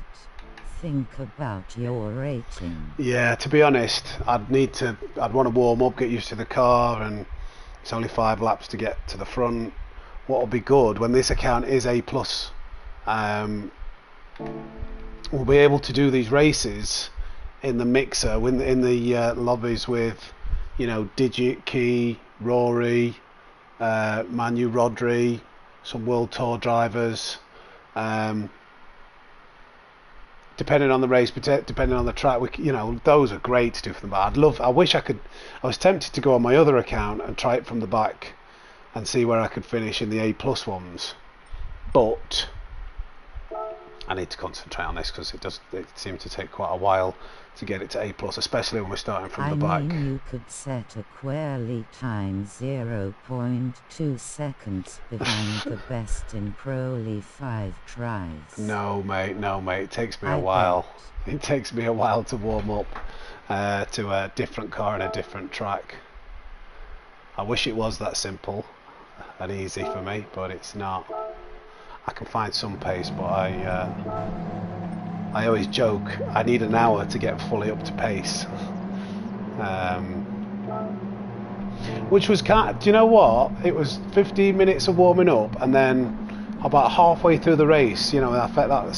Think about your rating. Yeah, to be honest, I'd want to warm up, get used to the car, and it's only 5 laps to get to the front. What'll be good when this account is A plus, we'll be able to do these races in the mixer, in the lobbies with, you know, Digit, Key, Rory, Manu, Rodri, some World Tour drivers. Depending on the race, depending on the track, you know, those are great to do from the back. I wish I could. I was tempted to go on my other account and try it from the back and see where I could finish in the A plus ones, but I need to concentrate on this because it seems to take quite a while to get it to A plus, especially when we're starting from the back. I mean, you could set a query time 0.2 seconds behind the best in Pro 5 tries. No mate, it takes me a while. It takes me a while to warm up to a different car and a different track. I wish it was that simple and easy for me, but it's not. I can find some pace, but I always joke I need an hour to get fully up to pace. Which was do you know what? It was 15 minutes of warming up, and then about halfway through the race, you know, I felt that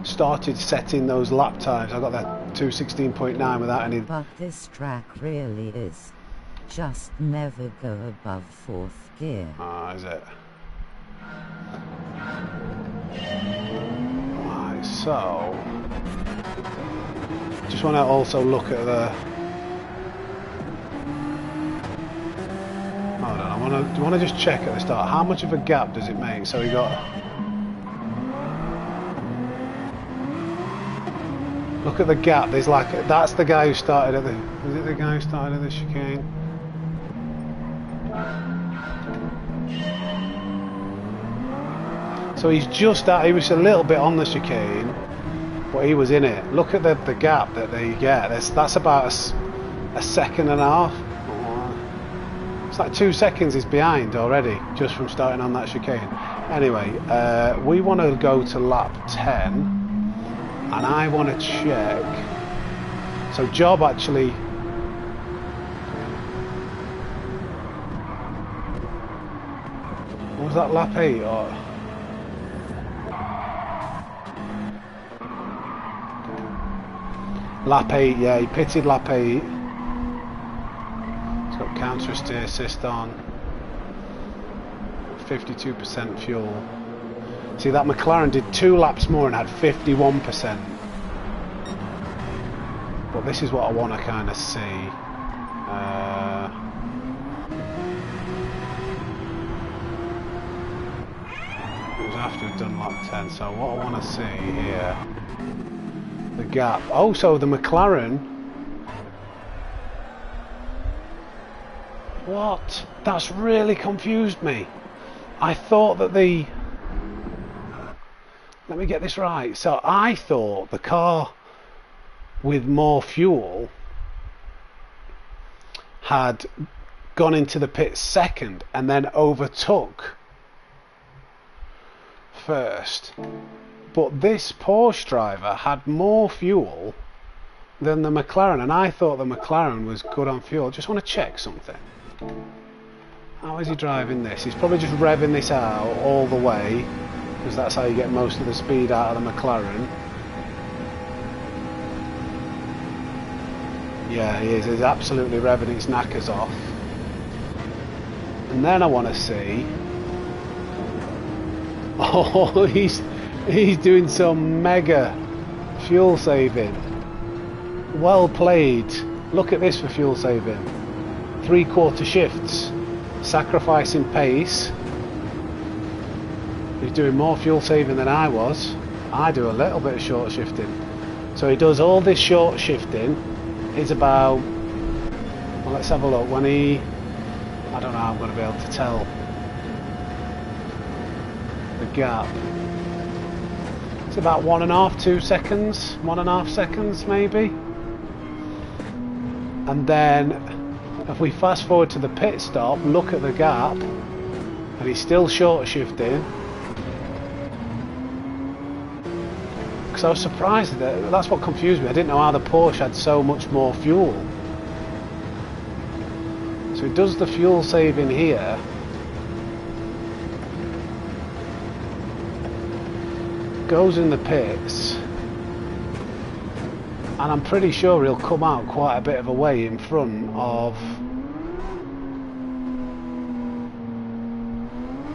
started setting those lap times. I got that 2:16.9 without any. But this track really is. Just never go above 4th gear. Ah, is it? Right, so just want to also look at the. Hold on, I want to just check at the start. How much of a gap does it make? So we got. Look at the gap. There's like that's the guy who started at the. Was it the guy who started at the chicane? So he's just he was a little bit on the chicane, but he was in it. Look at the gap that they get. That's about a second and a half. It's like 2 seconds he's behind already, just from starting on that chicane. Anyway, we want to go to lap 10, and I want to check. So Job actually. What was that, lap 8 or? Lap 8, yeah, he pitted lap 8. He's got counter steer assist on. 52% fuel. See, that McLaren did 2 laps more and had 51%. But this is what I want to kind of see. It was after we'd done lap 10, so what I want to see here. The gap. Oh, so the McLaren. What? That's really confused me. I thought that the. Let me get this right. So I thought the car with more fuel had gone into the pit second and then overtook first. But this Porsche driver had more fuel than the McLaren, and I thought the McLaren was good on fuel. Just want to check something. How is he driving this? He's probably just revving this out all the way. because that's how you get most of the speed out of the McLaren. Yeah, he is. He's absolutely revving his knackers off. And then I want to see... Oh, he's doing some mega fuel saving. Well played. Look at this for fuel saving. 3/4 shifts. Sacrificing pace. He's doing more fuel saving than I was. I do a little bit of short shifting. So he does all this short shifting. It's about... Well, let's have a look. When he... I don't know how I'm going to be able to tell the gap. It's about 1.5, 2 seconds. 1.5 seconds maybe. And then if we fast forward to the pit stop, look at the gap, and he's still short shifting. Because I was surprised that that's what confused me. I didn't know how the Porsche had so much more fuel. So he does the fuel saving here. Goes in the pits. And I'm pretty sure he'll come out quite a bit of a way in front of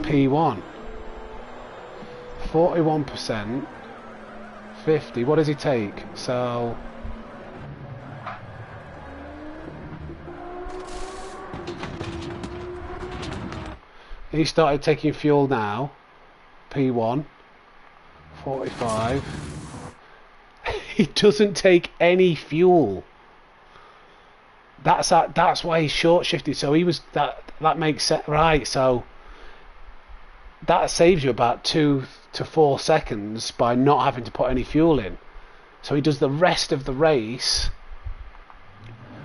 P1. 41%. 50. What does he take? So... he started taking fuel now. P1. 45. He doesn't take any fuel. That's why he's short shifted. So he was that makes sense, right? So that saves you about 2 to 4 seconds by not having to put any fuel in. So he does the rest of the race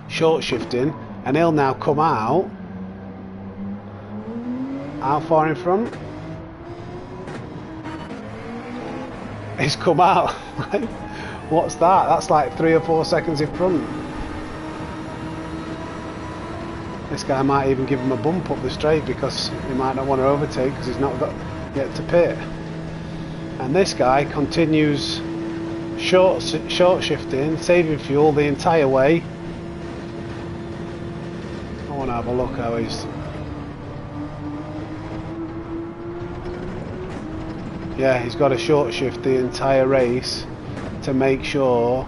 short shifting, and he'll now come out. How far in front? He's come out. What's that? That's like 3 or 4 seconds in front. This guy might even give him a bump up the straight because he might not want to overtake because he's not got yet to pit. And this guy continues short shifting, saving fuel the entire way. I want to have a look how he's... Yeah, he's got to short shift the entire race to make sure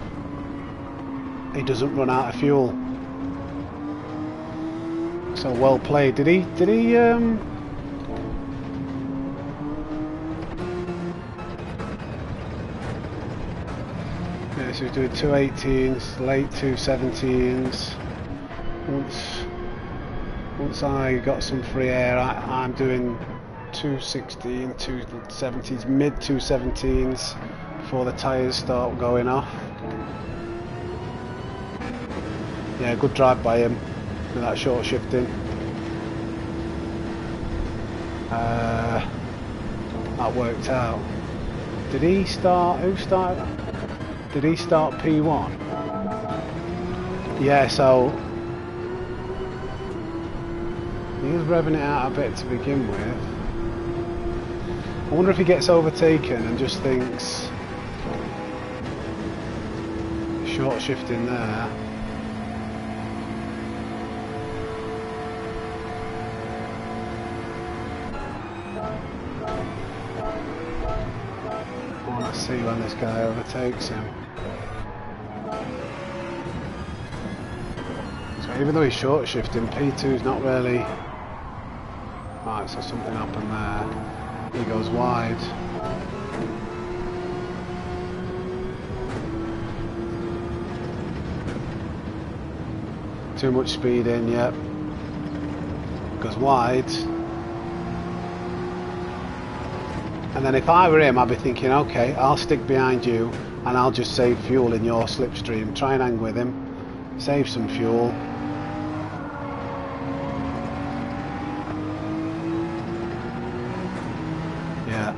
he doesn't run out of fuel. So well played. Did he yeah, so he's doing 218s, late 217s. Once I got some free air, I'm doing 216, 217s, mid 217s before the tyres start going off. Yeah, good drive by him with that short shifting. That worked out. Did he start? Who started? Did he start P1? Yeah, so he was revving it out a bit to begin with. I wonder if he gets overtaken and just thinks short shifting there. I want to see when this guy overtakes him. So even though he's short shifting, P2's not really... Right, so something happened there. He goes wide. Too much speed in, yep. Goes wide. And then if I were him, I'd be thinking, okay, I'll stick behind you and I'll just save fuel in your slipstream. Try and hang with him. Save some fuel. Yeah.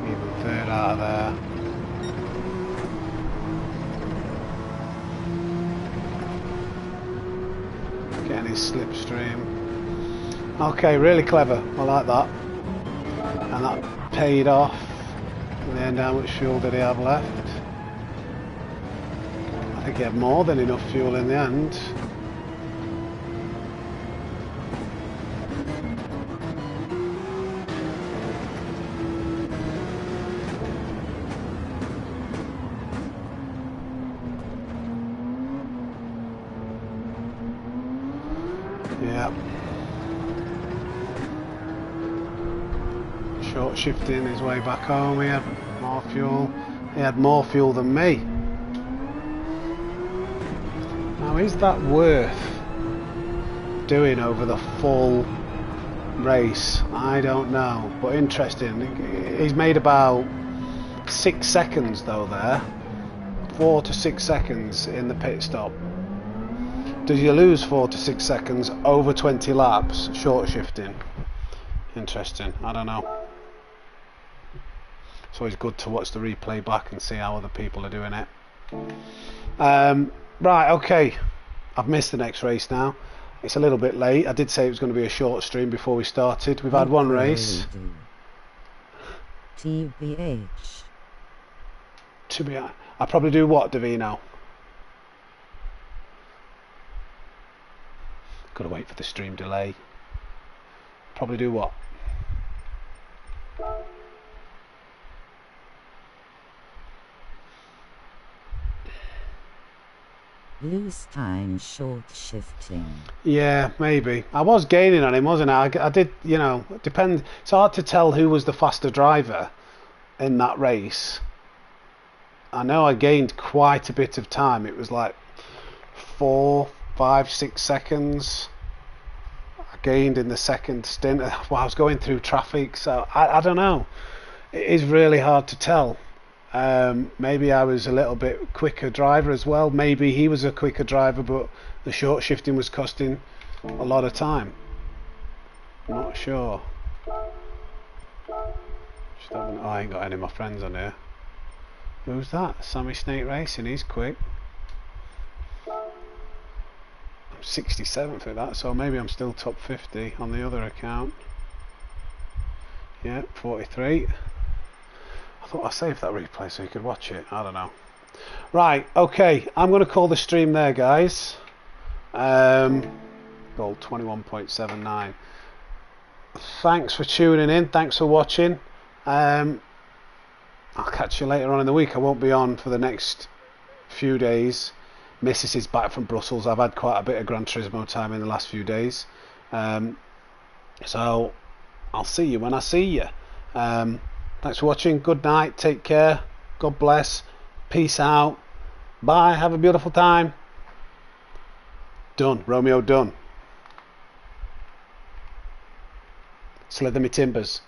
Even third out of there. Getting his slipstream. Okay, really clever. I like that. And that paid off. In the end, how much fuel did he have left? I think he had more than enough fuel in the end. Yeah. Short shifting his way back home. He had more fuel. He had more fuel than me. Now, is that worth doing over the full race? I don't know, but interesting. He's made about 6 seconds though there. 4 to 6 seconds in the pit stop. Does you lose 4 to 6 seconds over 20 laps short shifting? Interesting. I don't know. It's always good to watch the replay back and see how other people are doing it. Right, okay. I've missed the next race now. It's a little bit late. I did say it was going to be a short stream before we started. We've had one race. TBH. To be, I probably do what, Davino? Gotta wait for the stream delay. Probably do what? Lose time short shifting. Yeah, maybe. I was gaining on him, wasn't I? I did, you know, depend. It's hard to tell who was the faster driver in that race. I know I gained quite a bit of time. It was like 4, 5, 6 seconds. I gained in the second stint. Well, I was going through traffic, so I don't know. It is really hard to tell. Maybe I was a little bit quicker driver as well. Maybe he was a quicker driver, but the short shifting was costing a lot of time. Not sure. Oh, I ain't got any of my friends on here. Who's that? Sammy Snake Racing. He's quick. I'm 67th at that, so maybe I'm still top 50 on the other account. Yeah, 43. I thought I saved that replay so you could watch it. I don't know. Right, okay. I'm going to call the stream there, guys. Goal 21.79. Thanks for tuning in. Thanks for watching. I'll catch you later on in the week. I won't be on for the next few days. Mrs. is back from Brussels. I've had quite a bit of Gran Turismo time in the last few days. So I'll see you when I see you. Thanks for watching. Good night. Take care. God bless. Peace out. Bye. Have a beautiful time. Done. Romeo done. Slither me timbers.